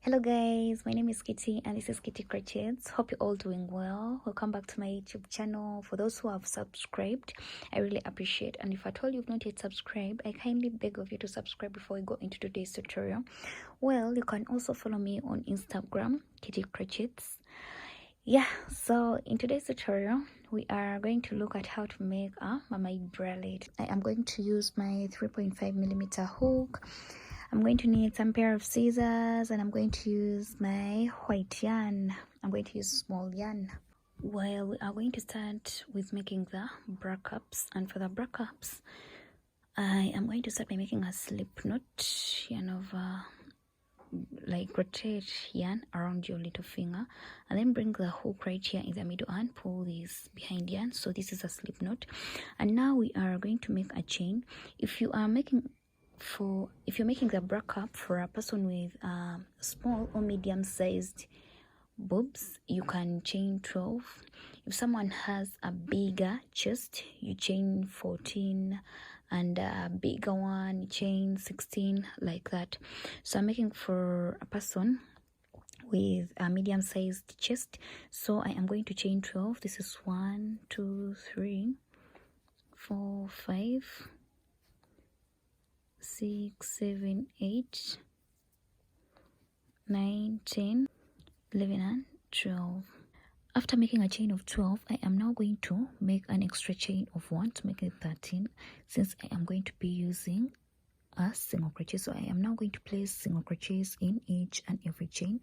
Hello guys, my name is Kitty and this is Kitty Crochets. Hope you're all doing well. Welcome back to my YouTube channel. For those who have subscribed, I really appreciate, and if at all you've not yet subscribed, I kindly beg of you to subscribe before we go into today's tutorial. Well, you can also follow me on Instagram, Kitty Crochets. Yeah, so in today's tutorial we are going to look at how to make a mermaid bralette. I am going to use my 3.5mm hook. I'm going to need some pair of scissors, and I'm going to use my white yarn. I'm going to use small yarn. Well, we are going to start with making the bra cups, and for the bra cups I am going to start by making a slip knot, yarn over, like rotate yarn around your little finger, and then bring the hook right here in the middle and pull this behind yarn. So this is a slip knot, and now we are going to make a chain. If you're making the bra cup for a person with small or medium sized boobs, you can chain 12. If someone has a bigger chest, you chain 14, and a bigger one you chain 16, like that. So I'm making for a person with a medium sized chest, so I am going to chain 12. This is 1 2 3 4 5 6 7 8 9 10 11 and 12. After making a chain of 12, I am now going to make an extra chain of 1 to make it 13, since I am going to be using a single crochet. So I am now going to place single crochets in each and every chain.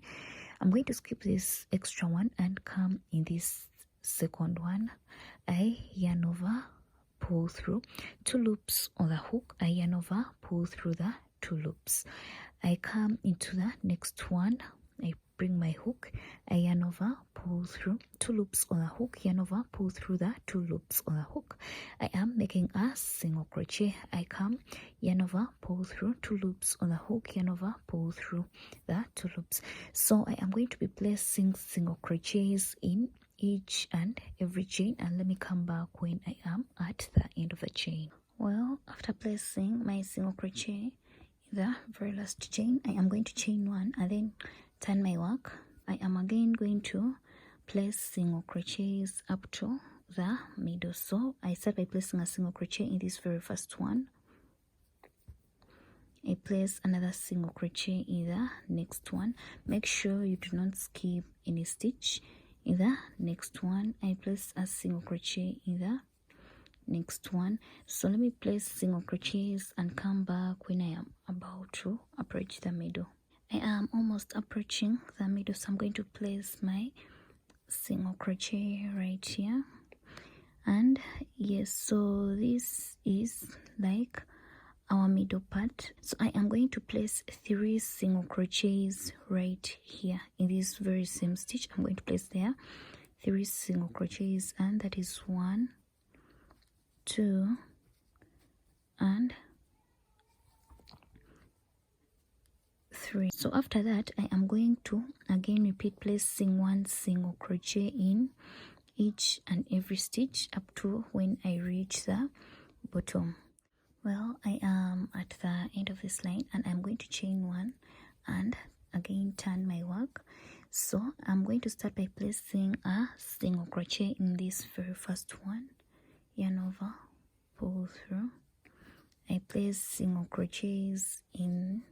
I'm going to skip this extra one and come in this second one. I yarn over, pull through 2 loops on the hook. I yarn over, pull through the 2 loops. I come into the next one. I bring my hook, I yarn over, pull through 2 loops on the hook, yarn over, pull through the 2 loops on the hook. I am making a single crochet. I come, yarn over, pull through 2 loops on the hook, yarn over, pull through the 2 loops. So I am going to be placing single crochets in each and every chain, and let me come back when I am at the end of the chain. Well, after placing my single crochet in the very last chain, I am going to chain 1 and then turn my work. I am again going to place single crochets up to the middle. So I start by placing a single crochet in this very first one. I place another single crochet in the next one. Make sure you do not skip any stitch. In the next one, I place a single crochet in the next one. So let me place single crochets and come back when I am about to approach the middle. I am almost approaching the middle, so I'm going to place my single crochet right here. And yes, so this is like our middle part. So I am going to place 3 single crochets right here in this very same stitch. I'm going to place there 3 single crochets, and that is 1 2 and 3. So after that, I am going to again repeat placing 1 single crochet in each and every stitch up to when I reach the bottom. Well, I am at the end of this line, and I'm going to chain 1 and again turn my work. So I'm going to start by placing a single crochet in this very first one, yarn over, pull through. I place single crochets in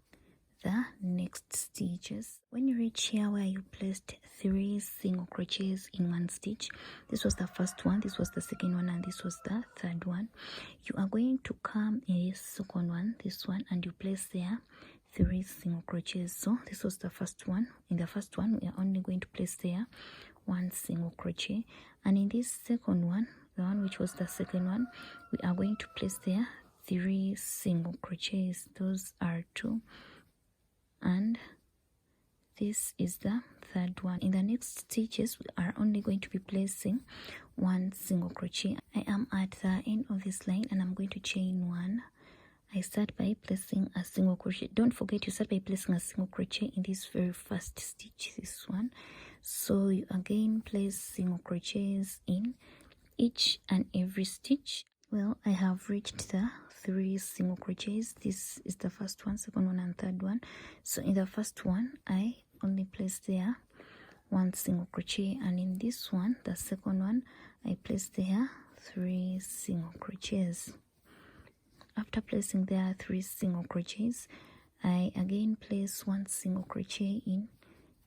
the next stitches. When you reach here where you placed 3 single crochets in 1 stitch, this was the first one, this was the second one, and this was the third one, you are going to come in this second one, this one, and you place there 3 single crochets. So this was the first one. In the first one, we are only going to place there 1 single crochet, and in this second one, the one which was the second one, we are going to place there 3 single crochets. Those are 2, and this is the third one. In the next stitches, we are only going to be placing 1 single crochet. I am at the end of this line, and I'm going to chain 1. I start by placing a single crochet. Don't forget to start by placing a single crochet in this very first stitch, this one. So you again place single crochets in each and every stitch. Well, I have reached the 3 single crochets. This is the first one, second one, and third one. So in the first one, I place there 1 single crochet, and in this one, the second one, I place there 3 single crochets. After placing there 3 single crochets, I again place 1 single crochet in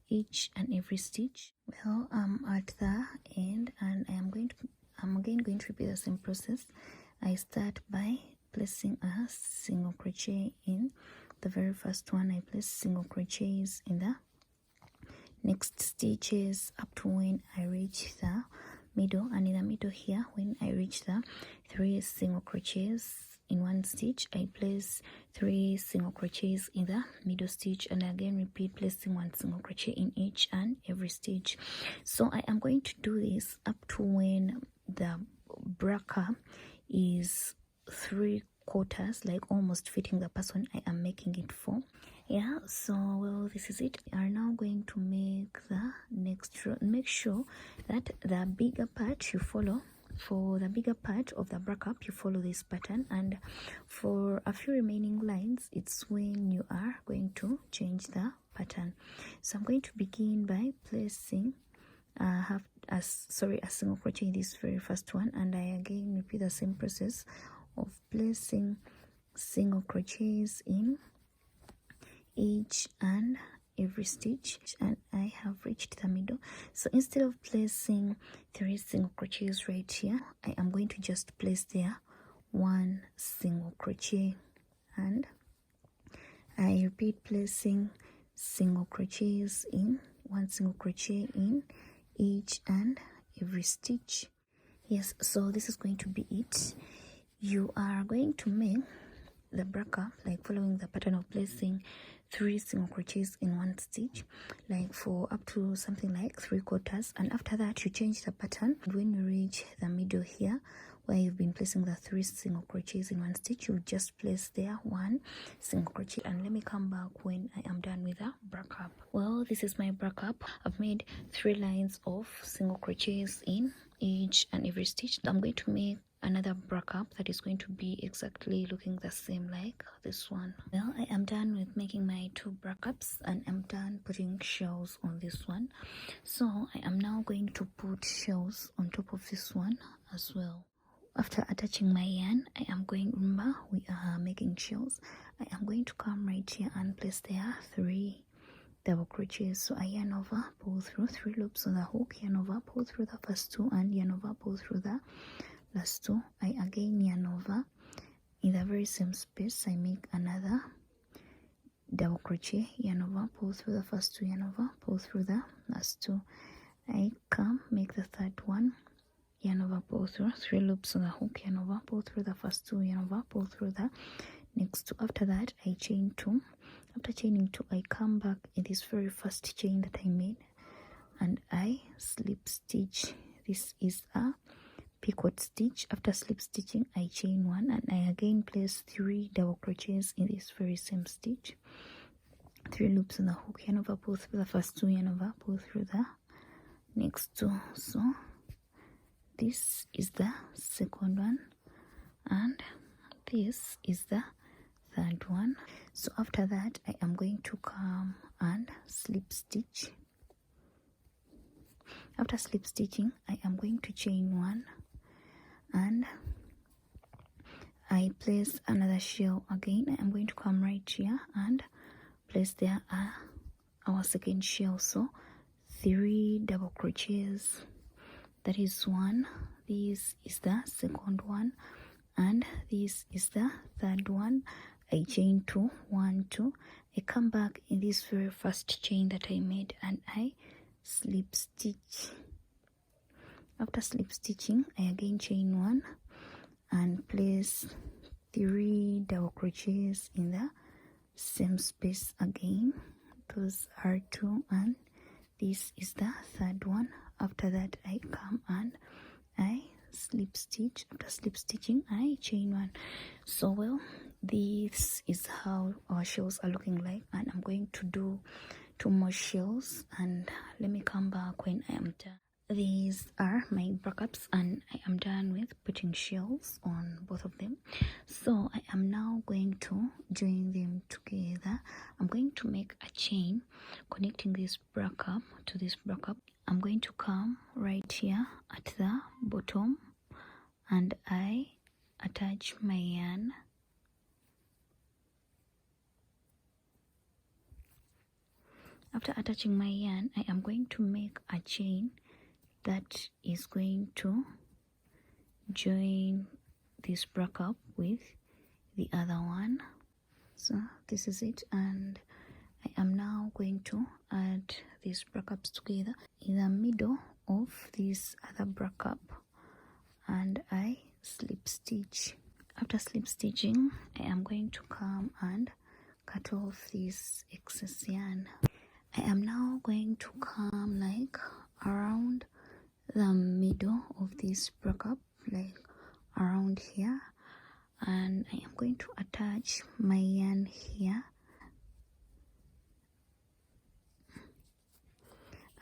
each and every stitch. Well, I'm at the end, and I'm again going to repeat the same process. I start by placing a single crochet in the very first one. I place single crochets in the next stitches up to when I reach the middle, and in the middle here, when I reach the 3 single crochets in one stitch, I place 3 single crochets in the middle stitch, and again repeat placing 1 single crochet in each and every stitch. So I am going to do this up to when the braca is 3/4, like almost fitting the person I am making it for. Yeah, so well, this is it. We are now going to make the next row. Make sure that the bigger part you follow. For the bigger part of the braca, you follow this pattern, and for a few remaining lines, it's when you are going to change the pattern. So I'm going to begin by placing a single crochet in this very first one, and I again repeat the same process of placing single crochets in each and every stitch, and I have reached the middle. So instead of placing 3 single crochets right here, I am going to just place there 1 single crochet, and I repeat placing single crochets in 1 single crochet in each and every stitch. Yes, so this is going to be it. You are going to make the braca like following the pattern of placing 3 single crochets in one stitch, like for up to something like 3/4, and after that you change the pattern. When you reach the middle here where you've been placing the 3 single crochets in one stitch, you just place there 1 single crochet, and let me come back when I am done with the braca. Well, this is my braca. I've made 3 lines of single crochets in each and every stitch. I'm going to make another braca that is going to be exactly looking the same like this one. Well, I am done with making my 2 bracaps, and I'm done putting shells on this one. So I am now going to put shells on top of this one as well. After attaching my yarn, I am going, remember we are making shells, I am going to come right here and place there 3 double crochets. So I yarn over, pull through 3 loops on the hook, yarn over, pull through the first 2, and yarn over, pull through the last 2. I again yarn over, in the very same space I make another double crochet, yarn over, pull through the first 2, yarn over, pull through the last 2. I come, make the third one, yarn over, pull through 3 loops on the hook, yarn over, pull through the first 2, yarn over, pull through the next 2. After that I chain 2. After chaining 2, I come back in this very first chain that I made, and I slip stitch. This is a picot stitch. After slip stitching, I chain 1, and I again place 3 double crochets in this very same stitch. 3 loops on the hook, yarn over, pull through the first 2, yarn over, pull through the next 2. So this is the second one, and this is the third one. So after that, I am going to come and slip stitch. After slip stitching, I am going to chain 1, and I place another shell again. I am going to come right here and place there our second shell. So 3 double crochets. That is 1. This is the second one, and this is the third one. I chain 2, 1, 2. I come back in this very first chain that I made, and I slip stitch. After slip stitching, I again chain 1 and place 3 double crochets in the same space again. Those are 2, and this is the third one. After that, I come and I slip stitch. After slip stitching, I chain 1. So well, this is how our shells are looking like, and I'm going to do 2 more shells, and let me come back when I am done. these are my brackets, and I am done with putting shells on both of them. So I am now going to join them together. I'm going to make a chain connecting this bracket to this bracket. I'm going to come right here at the bottom, and I attach my yarn. After attaching my yarn, I am going to make a chain that is going to join this bracket with the other one. So this is it, and I am now going to add these brackets together in the middle of this other bracket, and I slip stitch. After slip stitching, I am going to come and cut off this excess yarn. I am now going to come like around the middle of this bracket, like around here, and I am going to attach my yarn here.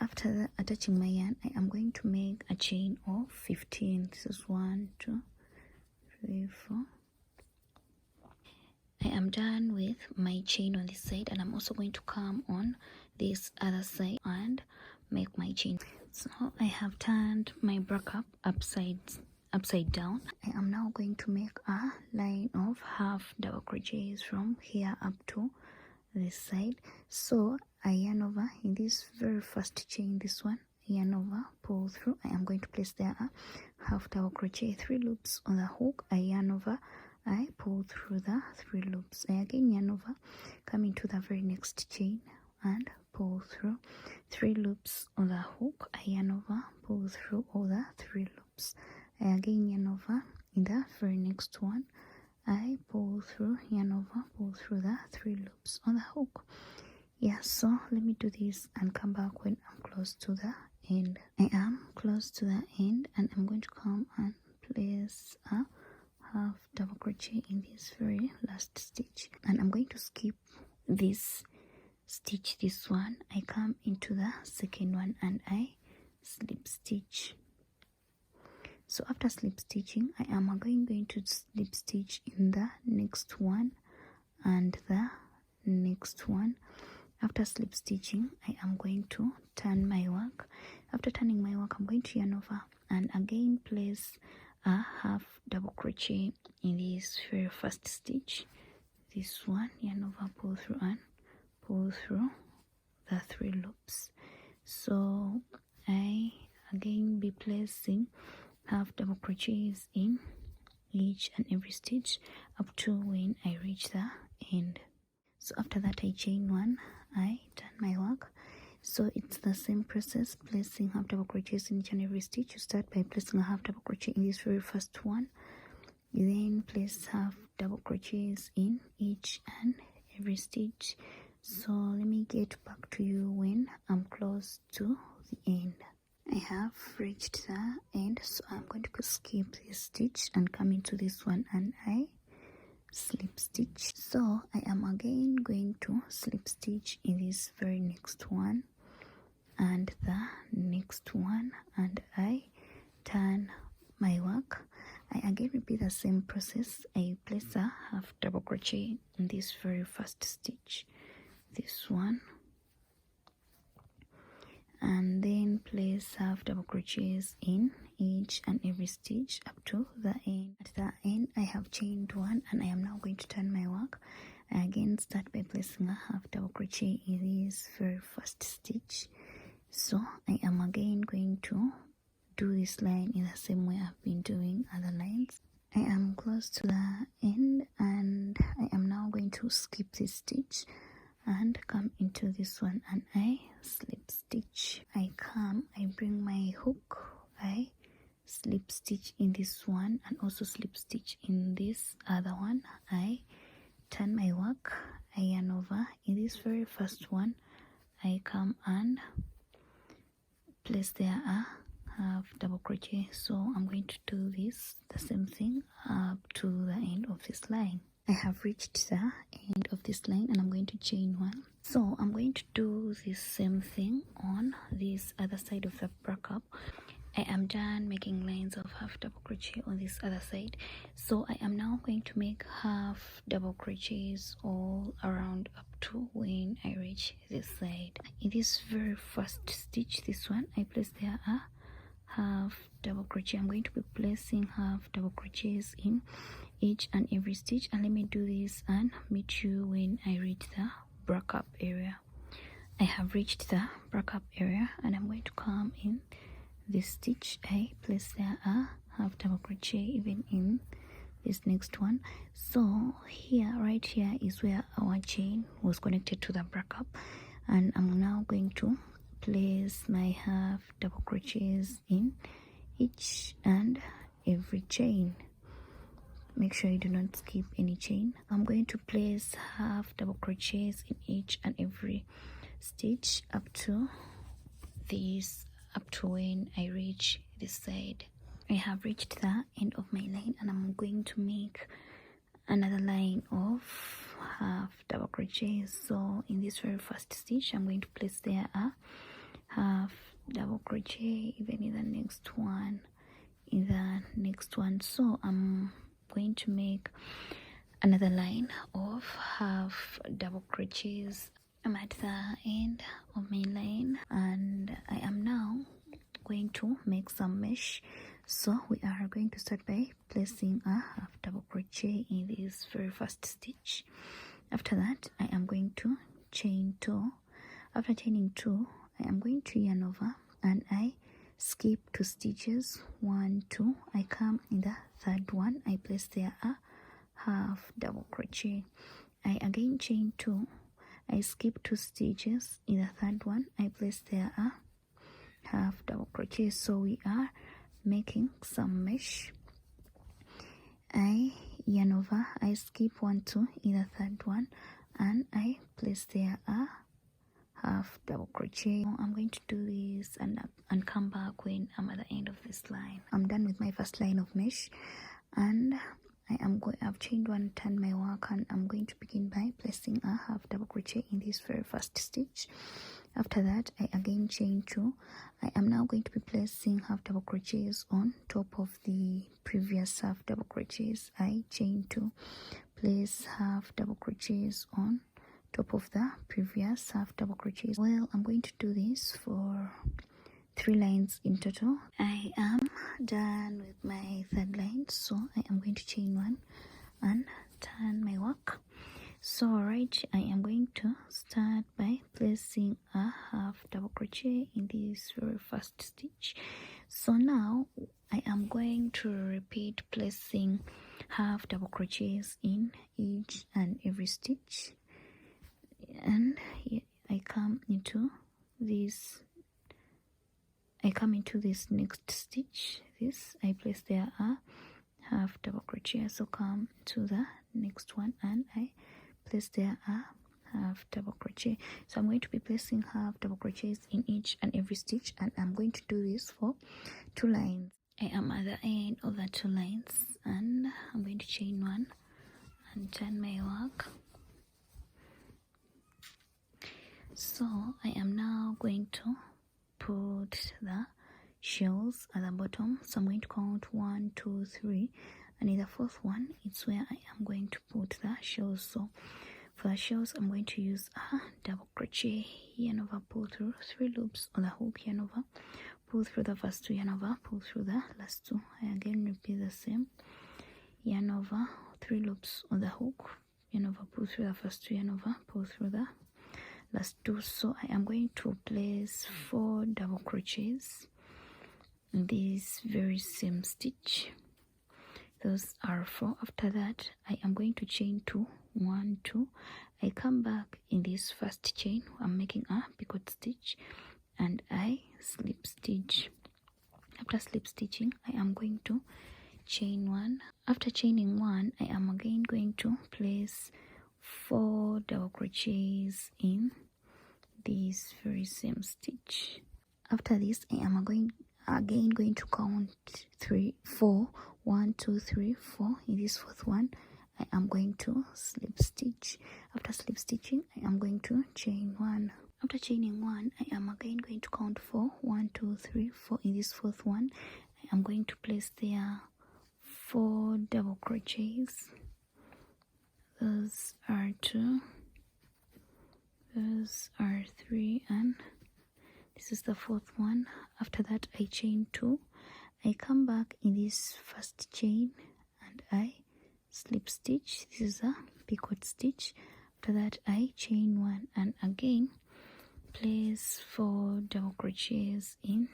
After attaching my yarn, I am going to make a chain of 15. This is 1, 2, 3, 4. I am done with my chain on this side, and I'm also going to come on this other side and make my chain. So I have turned my bracket upside down. I am now going to make a line of half double crochets from here up to this side. So I yarn over in this very first chain, this one, yarn over, pull through. I am going to place there a half double crochet, 3 loops on the hook. I yarn over, I pull through the 3 loops. I again yarn over, come into the very next chain and pull through 3 loops on the hook. I yarn over, pull through all the 3 loops. I again yarn over in the very next one. I pull through, yarn over, pull through the 3 loops on the hook. Yeah, so let me do this and come back when I'm close to the end. I am close to the end, and I'm going to come and place a half double crochet in this very last stitch, and I'm going to skip this stitch, this one. I come into the second one and I slip stitch. So after slip stitching, I am again going to slip stitch in the next one and the next one. After slip stitching, I am going to turn my work. After turning my work, I'm going to yarn over and again place a half double crochet in this very first stitch. This one, yarn over, pull through and pull through the 3 loops. So I again be placing half double crochets in each and every stitch up to when I reach the end. So after that, I chain 1, I turn my work. So it's the same process, placing half double crochets in each and every stitch. You start by placing a half double crochet in this very first one. You then place half double crochets in each and every stitch. So let me get back to you when I'm close to the end. I have reached the end, so I'm going to skip this stitch and come into this one and I slip stitch. So I am again going to slip stitch in this very next one and the next one, and I turn my work. I again repeat the same process. I place a half double crochet in this very first stitch, this one, and then place half double crochets in each and every stitch up to the end. At the end, I have chained 1 and I am now going to turn my work. I again start by placing a half double crochet in this very first stitch. So I am again going to do this line in the same way I've been doing other lines. I am close to the end and I am now going to skip this stitch and come into this one and I slip stitch. I bring my hook, I slip stitch in this one and also slip stitch in this other one. I turn my work, I yarn over. In this very first one, I come and place there a half double crochet. So I'm going to do this, the same thing, up to the end of this line. I have reached the end of this line and I'm going to chain 1. So I'm going to do the same thing on this other side of the bracket. I am done making lines of half double crochet on this other side, so I am now going to make half double crochets all around up to when I reach this side. In this very first stitch, this one, I place there a half double crochet. I'm going to be placing half double crochets in each and every stitch, and let me do this and meet you when I reach the break up area. I have reached the break up area, and I'm going to come in this stitch. I place there a half double crochet even in this next one. So here, right here, is where our chain was connected to the break up, and I'm now going to place my half double crochets in each and every chain. Make sure you do not skip any chain. I'm going to place half double crochets in each and every stitch up to when I reach this side. I have reached the end of my line, and I'm going to make another line of half double crochets. So in this very first stitch, I'm going to place there a half double crochet, even in the next one, so I'm going to make another line of half double crochets. I'm at the end of my line, and I am now going to make some mesh. So we are going to start by placing a half double crochet in this very first stitch. After that, I am going to chain 2. After chaining 2, I am going to yarn over, and I skip 2 stitches, 1, 2. I come in the third one, I place there a half double crochet. I again chain 2. I skip 2 stitches in the third one, I place there a half double crochet. So we are making some mesh. I yarn over, I skip 1, 2 in the third one, and I place there a half double crochet. I'm going to do this and come back when I'm at the end of this line. I'm done with my first line of mesh, and I've chained 1, turned my work, and I'm going to begin by placing a half double crochet in this very first stitch. After that, I again chain 2. I am now going to be placing half double crochets on top of the previous half double crochets. I chain 2, place half double crochets on top of the previous half double crochets. Well, I'm going to do this for 3 lines in total. I am done with my third line, so I am going to chain 1 and turn my work. So right, I am going to start by placing a half double crochet in this very first stitch. So now I am going to repeat placing half double crochets in each and every stitch, and I come into this next stitch. I place there a half double crochet. So come to the next one, and I place there a half double crochet. So I'm going to be placing half double crochets in each and every stitch, and I'm going to do this for 2 lines. I am at the end of the 2 lines, and I'm going to chain 1 and turn my work. So I am now going to put the shells at the bottom. So I'm going to count 1, 2, 3, and in the 4th one, it's where I am going to put the shells. So for the shells, I'm going to use a double crochet, yarn over, pull through 3 loops on the hook, yarn over, pull through the first 2, yarn over, pull through the last 2. I again repeat the same, yarn over, 3 loops on the hook, yarn over, pull through the first 2, yarn over, pull through the last 2. So I am going to place 4 double crochets in this very same stitch. Those are 4. After that, I am going to chain 2, 1, 2. I come back in this first chain. I'm making a picot stitch, and I slip stitch. After slip stitching, I am going to chain 1. After chaining 1, I am again going to place 4 double crochets in this very same stitch. After this, I am again going to count 3, 4, 1, 2, 3, 4. In this 4th one, I am going to slip stitch. After slip stitching, I am going to chain 1. After chaining 1, I am again going to count 4, 1, 1 2 3 4. In this fourth one, I'm going to place there 4 double crochets. Those are 2, those are 3, and this is the fourth one. After that, I chain 2. I come back in this first chain and I slip stitch. This is a picot stitch. After that, I chain 1 and again place 4 double crochets in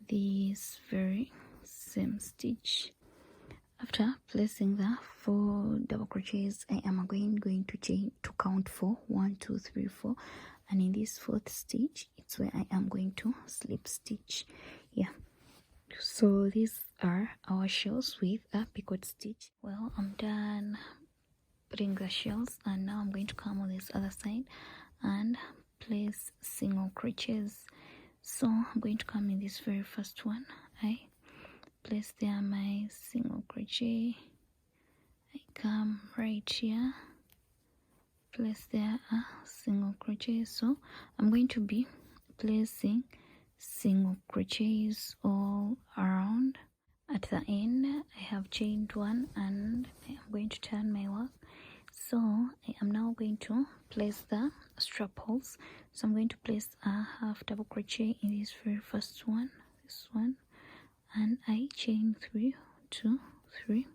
this very same stitch. After placing the 4 double crochets, I am again going to chain to count for 1 2 3 4, and in this fourth stitch it's where I am going to slip stitch. So these are our shells with a picot stitch. Well, I'm done putting the shells, and now I'm going to come on this other side and place single crochets. So I'm going to come in this very first one. I place there my single crochet. I come right here, place there a single crochet. So I'm going to be placing single crochets all around. At the end, I have chained 1 and I am going to turn my work. So I am now going to place the strap holes. So I'm going to place a half double crochet in this very first one, this one, and I chain 3 2 3.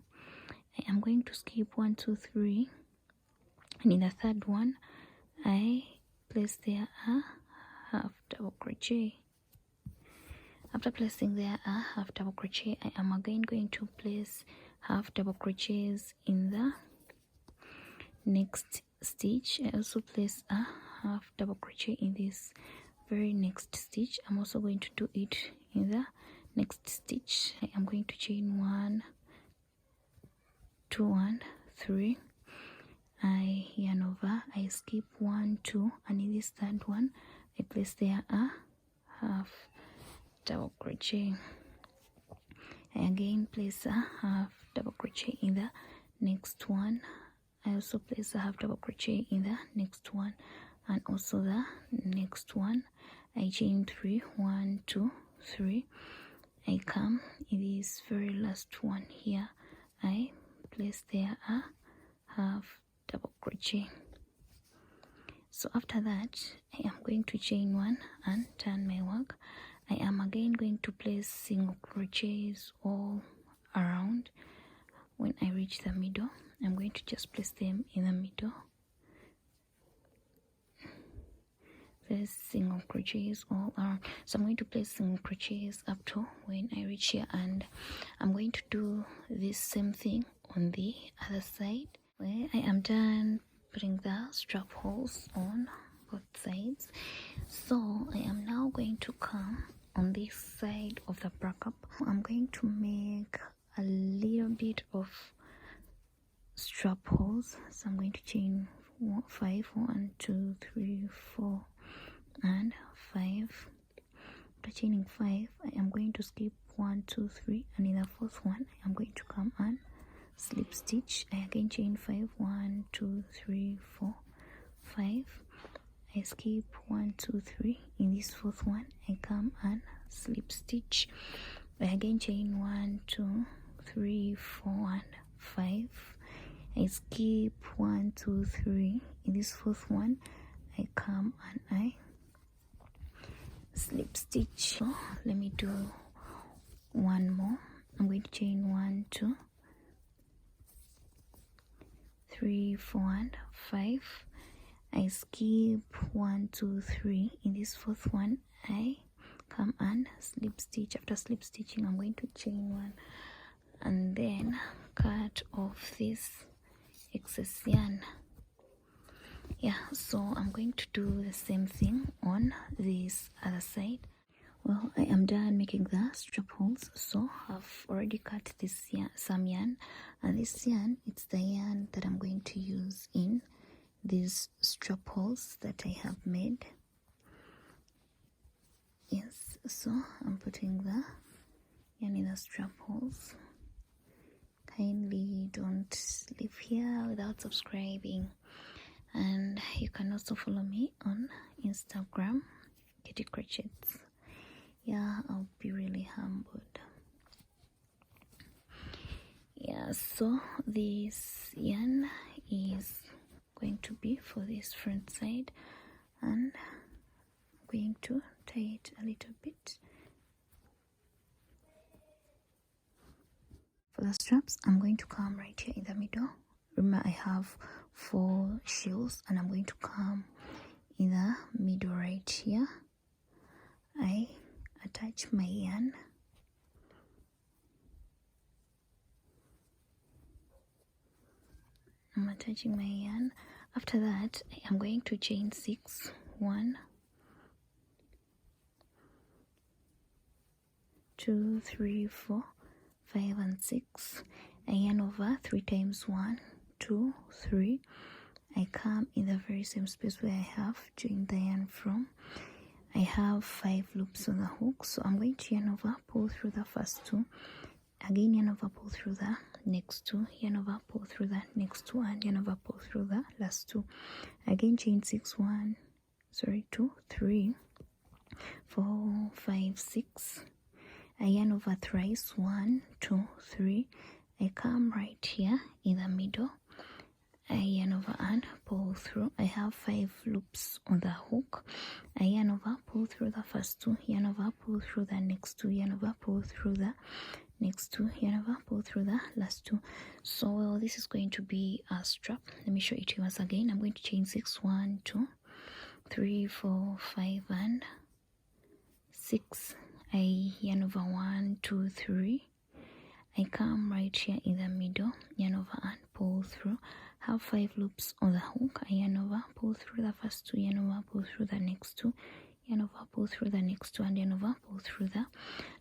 I am going to skip 1 2 3, and in the third one I place there a half double crochet. After placing there a half double crochet, I am again going to place half double crochets in the next stitch. I also place a half double crochet in this very next stitch. I'm also going to do it in the next stitch. I am going to chain 1 2 1 3. I yarn over, I skip 1 2, and in this third one I place there a half double crochet. I again place a half double crochet in the next one. I also place a half double crochet in the next one, and also the next one. I chain 3 1 2 3. I come in this very last one here. I place there a half double crochet. So after that, I am going to chain 1 and turn my work. I am again going to place single crochets all around. When I reach the middle, I'm going to just place them in the middle. Place single crochets all around. So I'm going to place single crochets up to when I reach here, and I'm going to do this same thing on the other side. Where I am done putting the strap holes on both sides. So I am now going to come on this side of the bracket. I'm going to make a little bit of strap holes. So I'm going to chain 5 1 2 3 4 and 5. After chaining 5, I am going to skip 1 2 3, and in the fourth one I am going to come and slip stitch. I again chain 5 1 2 3 4 5. I skip 1 2 3. In this fourth one I come and slip stitch. I again chain 1 2 3 4 and 5. I skip 1 2 3. In this fourth one I come and I slip stitch. So let me do one more. I'm going to chain 1 2 3 4 and 5. I skip 1 2 3. In this fourth one I come and slip stitch. After slip stitching, I'm going to chain 1 and then cut off this excess yarn. So I'm going to do the same thing on this other side. Well, I am done making the strap holes. So I've already cut this yarn, some yarn, and this yarn, it's the yarn that I'm going to use in these strap holes that I have made. Yes, so I'm putting the yarn in the strap holes. Kindly don't leave here without subscribing, and you can also follow me on Instagram, Kitty Crochets. Yeah, I'll be really humbled. Yeah, so this yarn is going to be for this front side, and I'm going to tie it a little bit. For the straps, I'm going to come right here in the middle. Remember, I have 4 shells, and I'm going to come in the middle right here. I attach my yarn. I'm attaching my yarn. After that, I am going to chain 6. 1, 2, 3, 4, 5, and 6. I yarn over 3 times. 1, 2, 3. I come in the very same space where I have joined the yarn from. I have 5 loops on the hook, so I'm going to yarn over, pull through the first 2, again yarn over, pull through the next 2, yarn over, pull through the next 2, and yarn over, pull through the last 2. Again chain 6, 2, 3, 4, 5, 6. I yarn over thrice. 1, 2, 3. I come right here in the middle. I yarn over and pull through. I have 5 loops on the hook. I yarn over, pull through the first 2, yarn over, pull through the next 2, yarn over, pull through the next 2, yarn over, pull through the last 2. So this is going to be a strap. Let me show it to you once again. I'm going to chain 6, 1, 2, 3, 4, 5, and 6. I yarn over 1, 2, 3. I come right here in the middle, yarn over and pull through. Have 5 loops on the hook. I yarn over, pull through the first 2, yarn over, pull through the next 2, yarn over, pull through the next 2, and yarn over, pull through the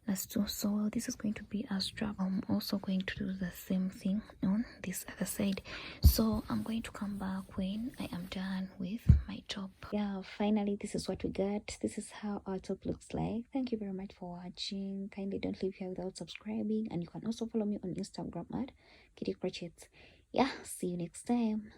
last 2. So this is going to be a strap. I'm also going to do the same thing on this other side. So I'm going to come back when I am done with my top. Yeah, finally this is what we got. This is how our top looks like. Thank you very much for watching. Kindly don't leave here without subscribing, and you can also follow me on Instagram at Kitty Crochets. Yeah, see you next time.